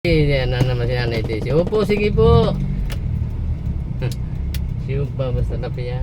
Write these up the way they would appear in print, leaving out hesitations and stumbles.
Yan na naman si Nanay Tessie. Opo, sige po. Siupaw, basta na pa yan.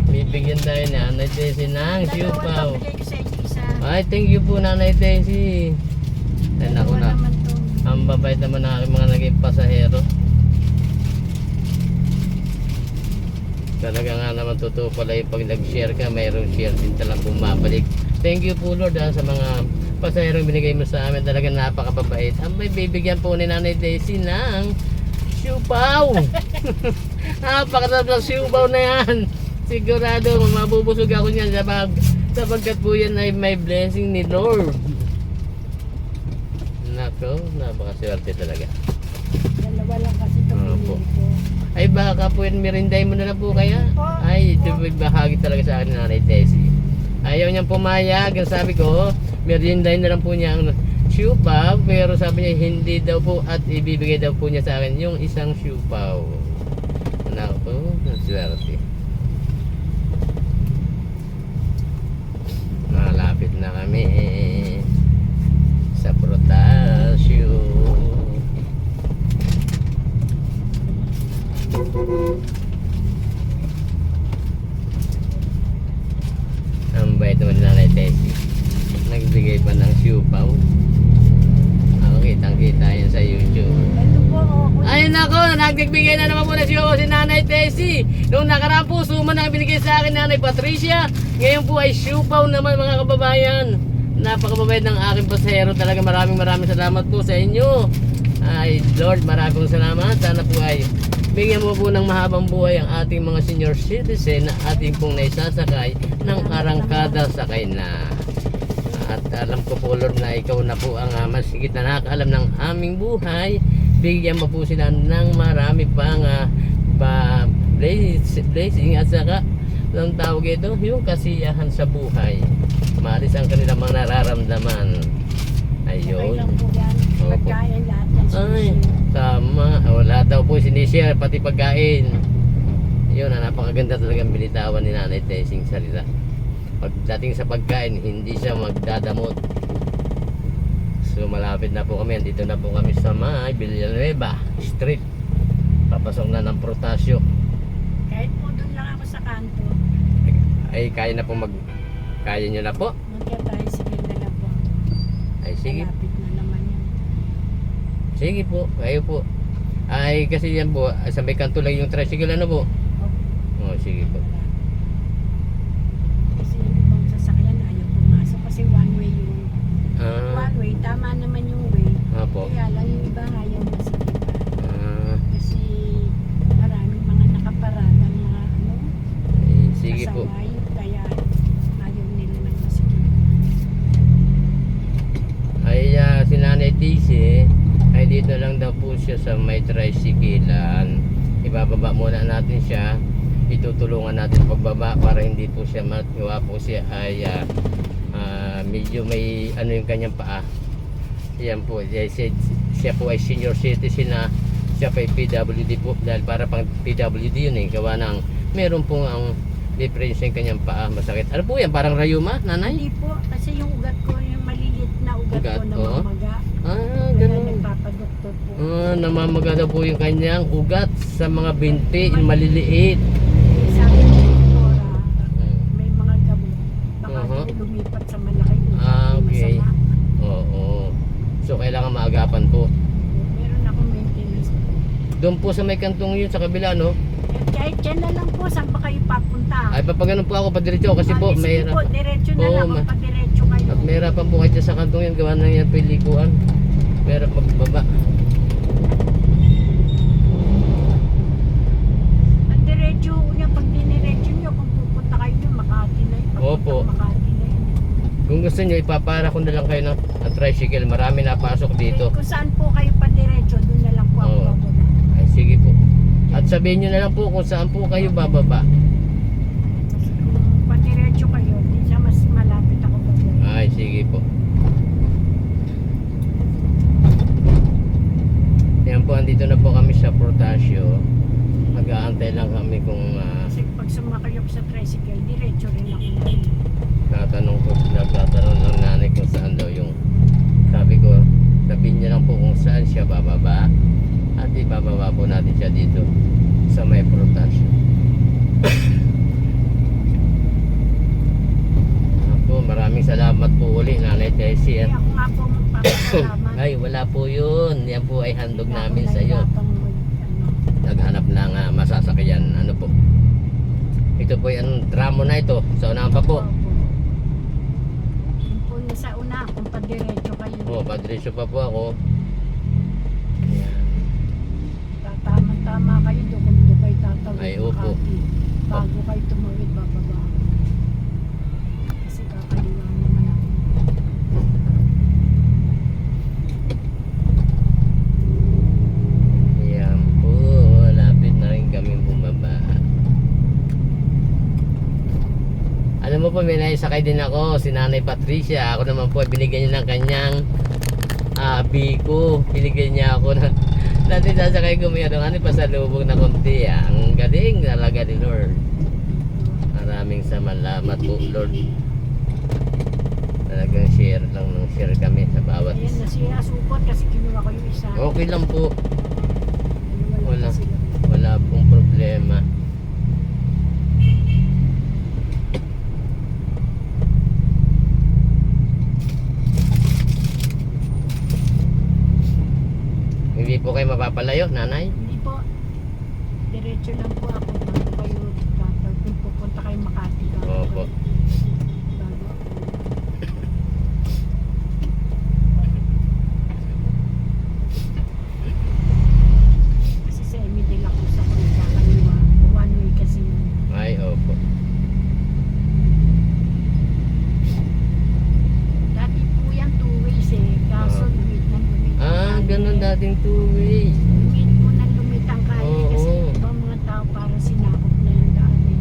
Bibigyan tayo ni Nanay Tessie ng siupaw. Ay, thank you po Nanay Tessie. Ay, naku na. Ang babait naman na aking mga naging pasahero. Talaga nga naman totoo pala yung pag nag-share ka, mayroong share din talagang bumabalik. Thank you po Lord sa mga pasahero binigay mo sa amin. Talaga napakababait. Ang may bibigyan po ni Nanay Tessie ng siupaw. Napakasarap ng siupaw na yan. Sigurado mabubusog ako niyan sapagkat po yan ay may blessing ni Lord. Nako, napakaswerte talaga. Dalawa lang kasi ito po. Ay baka po yan, mirinday mo na lang po kaya? Ay, ito po bahagi talaga sa akin ni Nanay Tessie. Ayaw niyang pumayag. Ang sabi ko, mirinday na lang po niya ang siupaw. Pero sabi niya, hindi daw po at ibibigay daw po niya sa akin yung isang siupaw. Nako, naswerte. Malapit na kami sa Protasio. Ang bait naman ni Nanay Tessie. Nagbigay pa ng siupaw. Ako kitang-kita yan sa YouTube. Ito po, Ay nako, nagbigay na naman po ng siupaw si Nanay Tessie. Noong nakaraan po, suman ang binigay sa akin Nanay Patricia. Ngayon po ay siupaw naman mga kababayan. Napakababait ng aking pasahero. Talaga maraming salamat po sa inyo. Ay Lord, maraming salamat. Sana po ay bigyan mo po ng mahabang buhay ang ating mga senior citizen na ating pong naisasakay ng arangkada sakay na. At alam ko po Lord na ikaw na po ang mas higit na nakakaalam ng aming buhay. Bigyan mo po sila ng marami pang blessing at saka ang tawag ito, yung kasiyahan sa buhay. Maalis ang kanilang mga nararamdaman. okay lang Ayun. po yan. Opo. Pagkain lahat yan. Ay, tama. Wala daw po sinishare, pati pagkain. Yun, napakaganda talagang binitawan ni Nanay Tessie salita. Pagdating sa pagkain, hindi siya magdadamot. So malapit na po kami. Dito na po kami sa may Villanueva Street. Papasok na ng Protasio. Kahit po doon lang ako sa kanto. Ay, kaya na po kaya nyo na po? Magka-tricycle na lang po. Ay, sige. Malapit na naman yan. Sige po, kayo po. Ay, kasi yan po, sa may kanto lang yung tricycle, ano po? Oh, sige po. Kasi yung ibang sasakyan ayaw pumasok kasi one way yun. Ah, One way, tama naman yung way. opo. Kaya lang yung iba ayaw masikipan. Ah, Kasi maraming mga nakaparadang mga eh, sige po. pasaway. Kaya ayaw nila ng masikipan. Ay, si Nanay Tessie, ay dito lang daw po siya sa may tricyclean. Ibababa muna natin siya. Itutulungan natin pagbaba para hindi po siya matiwa po siya ay medyo may ano yung kanyang paa. Yan po, siya po ay senior citizen na. Siya pa ay PWD po dahil para pang PWD yun gawa ng meron pong ang difference yung kanyang paa masakit. Ano po yan, parang rayuma, Nanay? Hindi po, kasi yung ugat ko, yung maliliit na ugat ko na oo. mamaga. Ah, Kaya ganun. nagpapadoktor po. Namamaga daw po yung kanyang ugat sa mga binti, yung maliliit. Sabi ko, Dora, Hmm. may mga gamot. Baka Uh-huh. lumipat sa malaki ugat. Ah, may okay. masama. Oo. So kailangan maagapan po. Meron akong maintenance. Doon po sa may kantong yun sa kabila, no? Kahit dyan na lang po, saan ba kayo papunta? Ay papagano po ako padiretso kasi po Sige may po, diretso na Oo, lang, magpadiretso kayo. at may hirapan po kayo dyan sa kantong yun gawa na yan pilikuan. Meron pagbaba. Ang diretso niya, pag diniretso niyo, kung pupunta kayo niyo, Makati na yun. Papunta Opo. Makati na yun. Kung gusto nyo ipapara ko na lang kayo ng tricycle. Marami na pasok dito. Kung saan po kayo pa diretso, doon na lang po ako Oo. bababa. Ay sige po. At sabihin nyo na lang po kung saan po kayo bababa. Kung pa-diretso kayo, di siya mas malapit ako bababa. Ay sige po. Yan po, andito na po kami sa Protasio. Mag-aantay lang kami kung Kasi pag sumakay ako sa tricycle, diretso rin ako ngayon. nagtatanong lang nanay kung saan daw yung sabi ko Sabihin niya lang po kung saan siya bababa. At ibababa po natin siya dito sa may prutas. Ako, maraming salamat po uli, Nanay Tessie. Kaya ako nga po magpapasalamat. Ay, wala po yun. Yan po ay handog namin sa iyo. Naghanap ng masasakyan. Ano po? Ito po yung dramo na ito. Sa unahan pa po. Yung po yung sa una, kung padiretso kayo. Oh, padresyo pa po ako. Yan. Tama kayo doon kung doon kayo tatawid. Ay, opo. Makati. Bago kayo tumawid, bababa. Kasi kakaliwa naman ako. Yan po. Lapit na rin kami bumaba. Alam mo po, may naisakay din ako, si Nanay Patricia. Ako naman po, binigyan niya ng kanyang biko. Binigyan niya ako ng dati sasakay ko mayroong pasalubong na konti. Ang galing talaga ni Lord. Maraming salamat po, Lord. Talagang share lang ng share kami sa bawat Ayan, isa. nasupot kasi kinuha ko yung isa. Okay lang po. Wala. pa sila. Wala pong problema. Hindi po kayo mapapalayo, Nanay? Hindi po. Diretso lang po ako bago kayo tatawid. Kung pupunta kayo Makati. Opo. Bago ako. Kasi sa Emily lang po sa kaliwa. One way kasi yun. Ay, opo. Dati po yan two ways eh. Kaso Ah. lumit ng lumit. ang Ah, kalye. ganun dating two-way. Lumit po ng lumit ang kalye Oo. kasi ibang mga tao para sinakop na yung daan eh.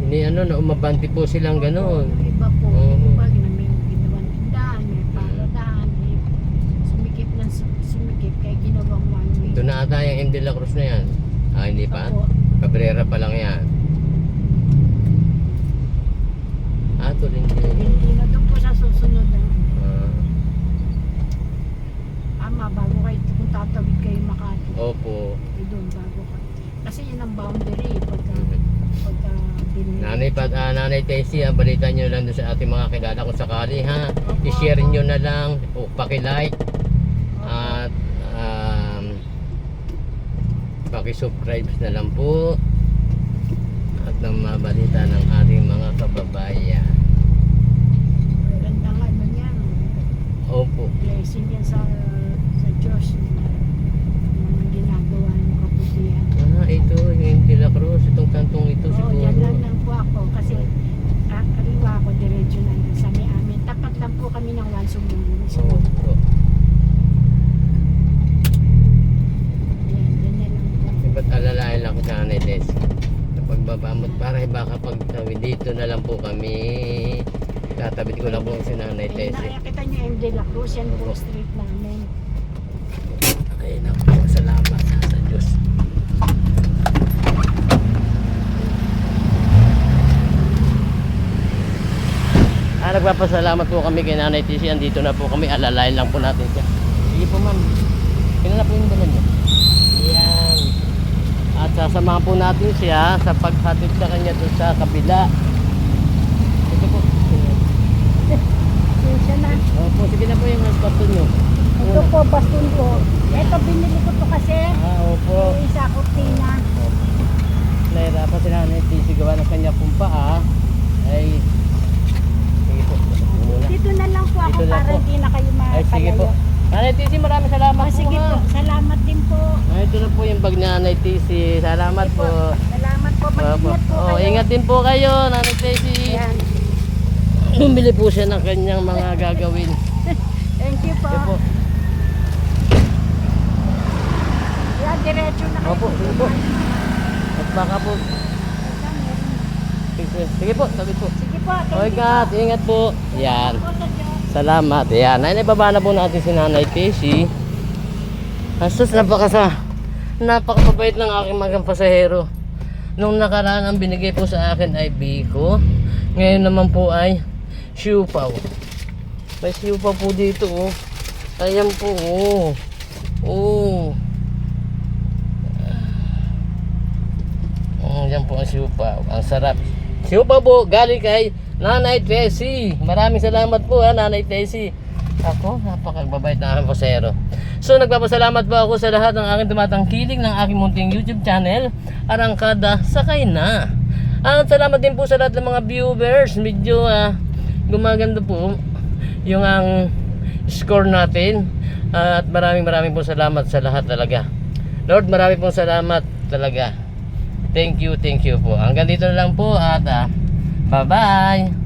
Ni ano, na umabanti po silang ganun. Yung iba po, Oo. yung iba na may ginawang tindahan, may paradaan, eh, sumikip ng sumikip kaya ginawang one way. Ito na ata yung M. De La Cruz na yan. Ah, hindi pa? Opo. Cabrera pa lang yan. Ah, ito rin din. Hindi na doon po sa susunod na Ah, tama bago kayo kung tatawid kayo Makati. opo. Eh, doon bago ka. Kasi yun ang boundary pagka dinili. Nanay Tessie, balita nyo lang doon sa ating mga kilala kung sakali ha. I-share nyo na lang, o paki-like at paki-subscribe na lang po at nang mabalita ng ating mga kababayan. Gandang ano niyan. Opo. Blessing yan sa Diyos. Mga ginagawa ng kabutihan. Ah, ito yung M. De La Cruz, itong kantong ito Oo, siguro. yan lang po ako kasi kaliwa ako diretso na lang sa may amin. Tapat lang po kami ng Wansumulong. Opo. Ayan, ganyan lang po. Ba't alalayan lang ko sa Nanay Tessie? Sa pagbabamot, para baka pagtawid dito na lang po kami. Tatabit ko lang po si Nanay Ayun na, Tessie. kaya kita nyo M. De La Cruz, yan po Opo. street namin. Ayun na po, salamat sa Diyos. Nagpapasalamat po kami kay Nanay Tessie. Andito na po kami, alalayan lang po natin siya. Sige po ma'am, kailan na po yung dala niyo? Yan. At sasamahan po natin siya sa paghatid sa kanya doon sa kabila. Ito po. Siya na. Opo, sige na po yung baston nyo. Ito po, baston po. Ito, binili ko to kasi. Opo. Isa kurtina. Nahirapan si Nanay Tessie gawa ng kanya pong paa. Ay, sige po. Muna. Dito na lang po ako Dito lang para po. hindi na kayo Ay, sige po. mapalayo. Nanay Tessie, maraming salamat po. Sige po, ha. salamat din po. Ay, ito na po yung bag ni Nanay Tessie. Salamat po. Salamat po, mag-ingat po Oh, kayo. ingat din po kayo, Nanay Tessie. Ayan. Bumili po siya ng kanyang mga gagawin. Thank you po. Sige po. Yan, diretso na kayo. Opo, sige po. At baka po. Sige po, sabi po. Sige po, thank Oh, you ingat, ingat po. Yan. po sa Diyos. Salamat. Ayan. Ay, baba na po natin si Nanay Tessie. Asus, napakabait ng aking mga pasahero. Nung nakaraan, ang binigay po sa akin ay biko. Ngayon naman po ay siupaw. May siupaw po dito, oh. Ayan po, oh. Oh. Yan po ang siupaw. Ang sarap. Siupaw po, galing kay Nanay Tessie. Maraming salamat po ha, Nanay Tessie. Ako, napakagbabait na aking posero. So, nagpapasalamat po ako sa lahat ng aking tumatangkilik ng aking munting YouTube channel, Arangkada Sakay Na. At salamat din po sa lahat ng mga viewers. Medyo gumaganda po yung ang score natin. At maraming po salamat sa lahat talaga. Lord, maraming pong salamat talaga. Thank you po. Hanggang dito na lang po at bye-bye.